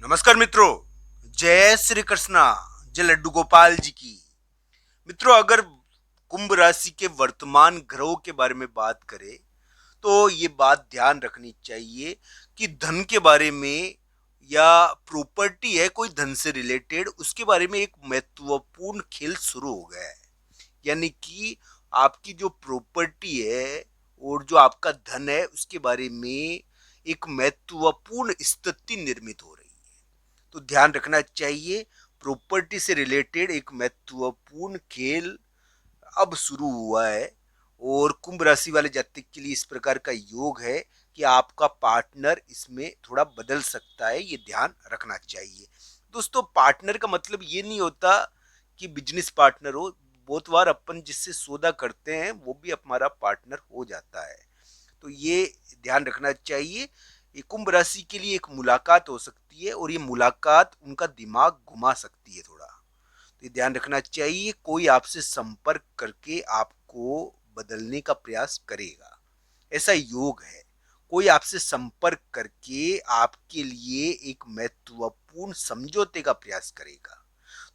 नमस्कार मित्रों, जय श्री कृष्णा, जय लड्डू गोपाल जी की। मित्रों, अगर कुंभ राशि के वर्तमान ग्रहों के बारे में बात करें तो ये बात ध्यान रखनी चाहिए कि धन के बारे में या प्रॉपर्टी है कोई धन से रिलेटेड, उसके बारे में एक महत्वपूर्ण खेल शुरू हो गया है। यानी कि आपकी जो प्रॉपर्टी है और जो आपका धन है उसके बारे में एक महत्वपूर्ण स्थिति निर्मित हो रही है। तो ध्यान रखना चाहिए, प्रॉपर्टी से रिलेटेड एक महत्वपूर्ण खेल अब शुरू हुआ है। और कुंभ राशि वाले जातक के लिए इस प्रकार का योग है कि आपका पार्टनर इसमें थोड़ा बदल सकता है, ये ध्यान रखना चाहिए। दोस्तों, पार्टनर का मतलब ये नहीं होता कि बिजनेस पार्टनर हो। बहुत बार अपन जिससे सौदा करते हैं वो भी हमारा पार्टनर हो जाता है, तो ये ध्यान रखना चाहिए। ये कुंभ राशि के लिए एक मुलाकात हो सकती है और ये मुलाकात उनका दिमाग घुमा सकती है थोड़ा, तो ये ध्यान रखना चाहिए। कोई आपसे संपर्क करके आपको बदलने का प्रयास करेगा, ऐसा योग है। कोई आपसे संपर्क करके आपके लिए एक महत्वपूर्ण समझौते का प्रयास करेगा।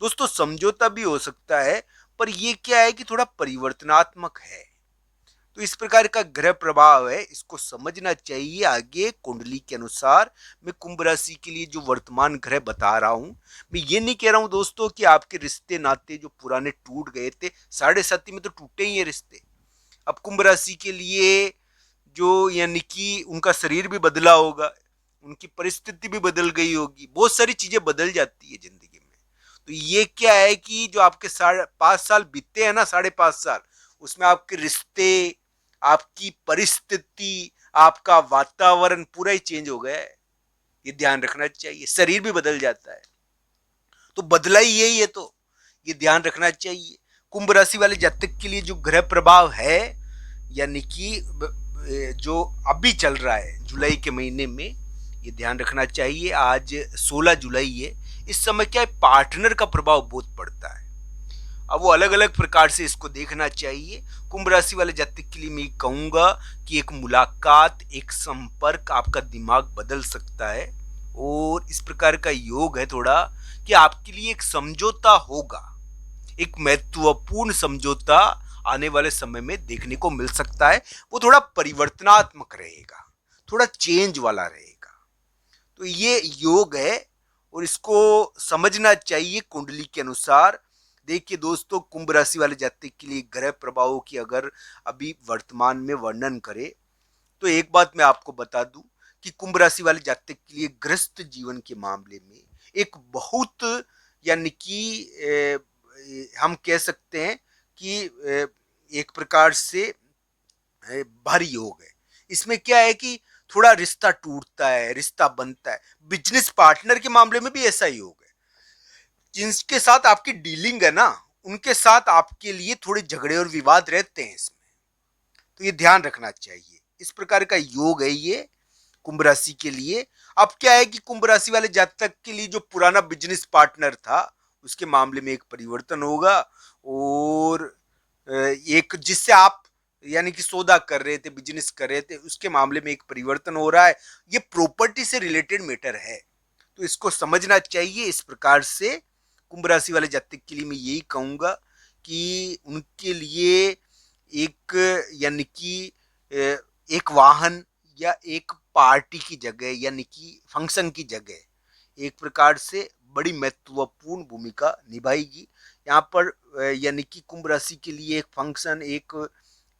दोस्तों, समझौता भी हो सकता है, पर ये क्या है कि थोड़ा परिवर्तनात्मक है। तो इस प्रकार का ग्रह प्रभाव है, इसको समझना चाहिए। आगे कुंडली के अनुसार मैं कुंभ राशि के लिए जो वर्तमान ग्रह बता रहा हूं, मैं ये नहीं कह रहा हूं दोस्तों कि आपके रिश्ते नाते जो पुराने टूट गए थे, 7.5 में तो टूटे ही है रिश्ते। अब कुंभ राशि के लिए जो यानी कि उनका शरीर भी बदला होगा, उनकी परिस्थिति भी बदल गई होगी, बहुत सारी चीजें बदल जाती है जिंदगी में। तो ये क्या है कि जो आपके 5.5 साल बीते हैं ना, 5.5 साल, उसमें आपके रिश्ते, आपकी परिस्थिति, आपका वातावरण पूरा ही चेंज हो गया है। ये ध्यान रखना चाहिए। शरीर भी बदल जाता है, तो बदला ही यही है, तो ये ध्यान रखना चाहिए। कुंभ राशि वाले जातक के लिए जो ग्रह प्रभाव है, यानी कि जो अभी चल रहा है जुलाई के महीने में, ये ध्यान रखना चाहिए। आज 16 जुलाई है। इस समय क्या है, पार्टनर का प्रभाव बहुत पड़ता है। अब वो अलग अलग प्रकार से इसको देखना चाहिए। कुंभ राशि वाले जातक के लिए मैं कहूंगा कि एक मुलाकात, एक संपर्क आपका दिमाग बदल सकता है। और इस प्रकार का योग है थोड़ा कि आपके लिए एक समझौता होगा, एक महत्वपूर्ण समझौता आने वाले समय में देखने को मिल सकता है। वो थोड़ा परिवर्तनात्मक रहेगा, थोड़ा चेंज वाला रहेगा। तो ये योग है और इसको समझना चाहिए कुंडली के अनुसार। देखिए दोस्तों, कुंभ राशि वाले जातक के लिए ग्रह प्रभावों की अगर अभी वर्तमान में वर्णन करें तो एक बात मैं आपको बता दूं कि कुंभ राशि वाले जातक के लिए गृहस्थ जीवन के मामले में एक बहुत, यानी कि हम कह सकते हैं कि एक प्रकार से भारी योग है। इसमें क्या है कि थोड़ा रिश्ता टूटता है, रिश्ता बनता है। बिजनेस पार्टनर के मामले में भी ऐसा ही योग है। जिनके साथ आपकी डीलिंग है ना, उनके साथ आपके लिए थोड़े झगड़े और विवाद रहते हैं इसमें, तो ये ध्यान रखना चाहिए। इस प्रकार का योग है ये कुंभ राशि के लिए। अब क्या है कि कुंभ राशि वाले जातक के लिए जो पुराना बिजनेस पार्टनर था उसके मामले में एक परिवर्तन होगा। और एक जिससे आप यानी कि सौदा कर रहे थे, बिजनेस कर रहे थे, उसके मामले में एक परिवर्तन हो रहा है। ये प्रॉपर्टी से रिलेटेड मैटर है, तो इसको समझना चाहिए। इस प्रकार से कुंभ राशि वाले जातक के लिए मैं यही कहूंगा कि उनके लिए एक, यानी कि एक वाहन या एक पार्टी की जगह, यानी कि फंक्शन की जगह एक प्रकार से बड़ी महत्वपूर्ण भूमिका निभाएगी यहाँ पर। यानी कि कुंभ राशि के लिए एक फंक्शन, एक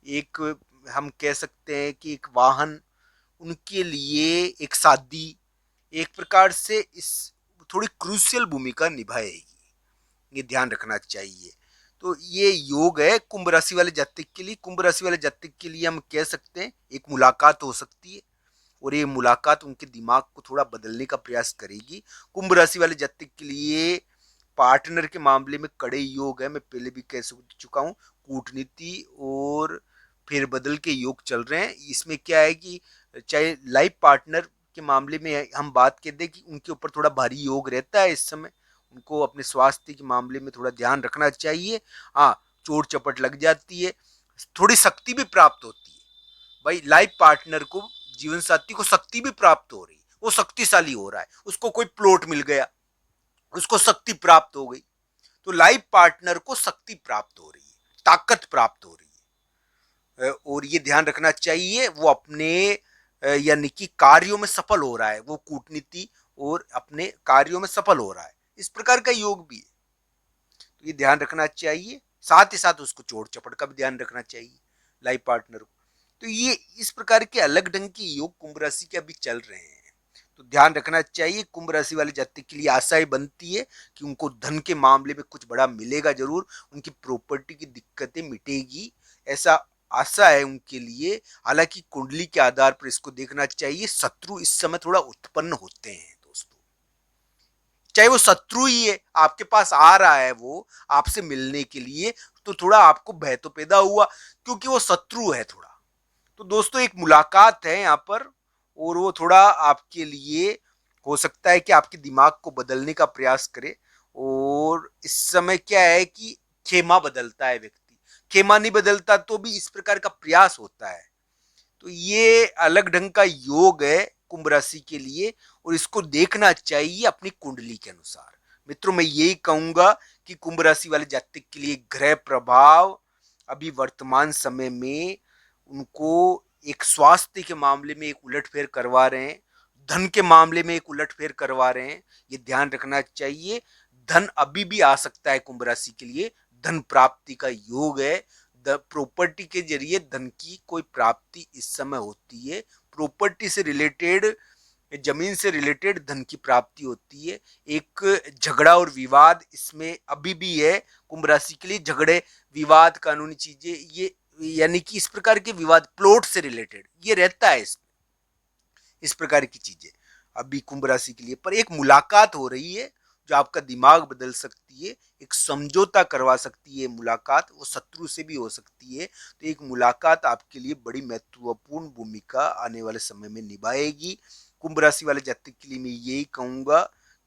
एक हम कह सकते हैं कि एक वाहन, उनके लिए एक शादी, एक प्रकार से इस थोड़ी क्रूशियल भूमिका निभाएगी। ये ध्यान रखना चाहिए। तो ये योग है कुंभ राशि वाले जातक के लिए। कुंभ राशि वाले जातक के लिए हम कह सकते हैं एक मुलाकात हो सकती है और ये मुलाकात उनके दिमाग को थोड़ा बदलने का प्रयास करेगी। कुंभ राशि वाले जातक के लिए पार्टनर के मामले में कड़े योग है, मैं पहले भी कह चुका हूँ। कूटनीति और फेरबदल के योग चल रहे हैं। इसमें क्या है कि चाहे लाइफ पार्टनर के मामले में हम बात कर दें कि उनके ऊपर थोड़ा भारी योग रहता है इस समय। उनको अपने स्वास्थ्य के मामले में थोड़ा ध्यान रखना चाहिए। हाँ, चोट चपट लग जाती है, थोड़ी शक्ति भी प्राप्त होती है। भाई, लाइफ पार्टनर को, जीवन साथी को शक्ति भी प्राप्त हो रही, वो शक्तिशाली हो रहा है, उसको कोई प्लॉट मिल गया, उसको शक्ति प्राप्त हो गई। तो लाइफ पार्टनर को शक्ति प्राप्त हो रही है, ताकत प्राप्त हो रही है, और ये ध्यान रखना चाहिए वो अपने यानी कि कार्यों में सफल हो रहा है, वो कूटनीति और अपने कार्यों में सफल हो रहा है। इस प्रकार का योग भी है, तो ये ध्यान रखना चाहिए। साथ ही साथ उसको चोट चपड़ का भी ध्यान रखना चाहिए लाइफ पार्टनर को। तो ये इस प्रकार के अलग ढंग के योग कुंभ राशि के अभी चल रहे हैं, तो ध्यान रखना चाहिए। कुंभ राशि वाले जातक के लिए आशाएं बनती है कि उनको धन के मामले में कुछ बड़ा मिलेगा जरूर, उनकी प्रॉपर्टी की दिक्कतें मिटेगी, ऐसा आशा है उनके लिए। हालांकि कुंडली के आधार पर इसको देखना चाहिए। शत्रु इस समय थोड़ा उत्पन्न होते हैं दोस्तों, चाहे वो शत्रु ही है, आपके पास आ रहा है वो आपसे मिलने के लिए, तो थोड़ा आपको भय तो पैदा हुआ क्योंकि वो शत्रु है थोड़ा। तो दोस्तों एक मुलाकात है यहाँ पर, और वो थोड़ा आपके लिए हो सकता है कि आपके दिमाग को बदलने का प्रयास करे। और इस समय क्या है कि खेमा बदलता है व्यक्ति, खेमा नहीं बदलता तो भी इस प्रकार का प्रयास होता है। तो ये अलग ढंग का योग है कुंभ राशि के लिए, और इसको देखना चाहिए अपनी कुंडली के अनुसार। मित्रों मैं यही कहूंगा कि कुंभ राशि वाले जातक के लिए ग्रह प्रभाव अभी वर्तमान समय में उनको एक स्वास्थ्य के मामले में एक उलटफेर करवा रहे हैं, धन के मामले में एक उलटफेर करवा रहे हैं, ये ध्यान रखना चाहिए। धन अभी भी आ सकता है कुंभ राशि के लिए, धन प्राप्ति का योग है, प्रॉपर्टी के जरिए धन की कोई प्राप्ति इस समय होती है। प्रॉपर्टी से रिलेटेड, जमीन से रिलेटेड धन की प्राप्ति होती है। एक झगड़ा और विवाद इसमें अभी भी है कुंभ राशि के लिए, झगड़े विवाद कानूनी चीजें, ये यानी कि इस प्रकार के विवाद प्लॉट से रिलेटेड ये रहता है इसमें, इस प्रकार की चीजें अभी कुंभ राशि के लिए। पर एक मुलाकात हो रही है जो आपका दिमाग बदल सकती है, एक समझौता करवा सकती है मुलाकात, वो शत्रु से भी हो सकती है। तो एक मुलाकात आपके लिए बड़ी महत्वपूर्ण भूमिका आने वाले समय में निभाएगी। कुंभ राशि वाले जातक के लिए मैं यही कहूंगा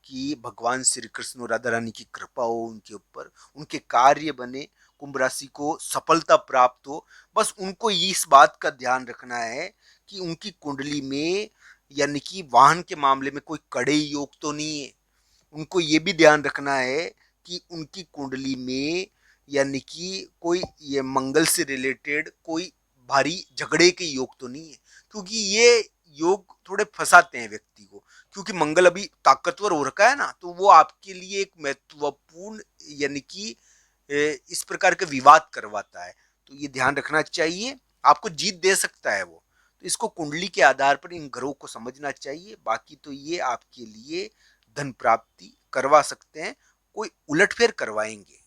कि भगवान श्री कृष्ण और राधा रानी की कृपा हो उनके ऊपर, उनके कार्य बने, कुंभ राशि को सफलता प्राप्त हो। बस उनको इस बात का ध्यान रखना है कि उनकी कुंडली में यानी कि वाहन के मामले में कोई कड़े योग तो नहीं है। उनको ये भी ध्यान रखना है कि उनकी कुंडली में यानी कि कोई ये मंगल से रिलेटेड कोई भारी झगड़े के योग तो नहीं है, क्योंकि ये योग थोड़े फंसाते हैं व्यक्ति को। क्योंकि मंगल अभी ताकतवर हो रखा है ना, तो वो आपके लिए एक महत्वपूर्ण यानी कि इस प्रकार के विवाद करवाता है। तो ये ध्यान रखना चाहिए, आपको जीत दे सकता है वो। तो इसको कुंडली के आधार पर इन ग्रहों को समझना चाहिए। बाकी तो ये आपके लिए धन प्राप्ति करवा सकते हैं, कोई उलटफेर करवाएंगे।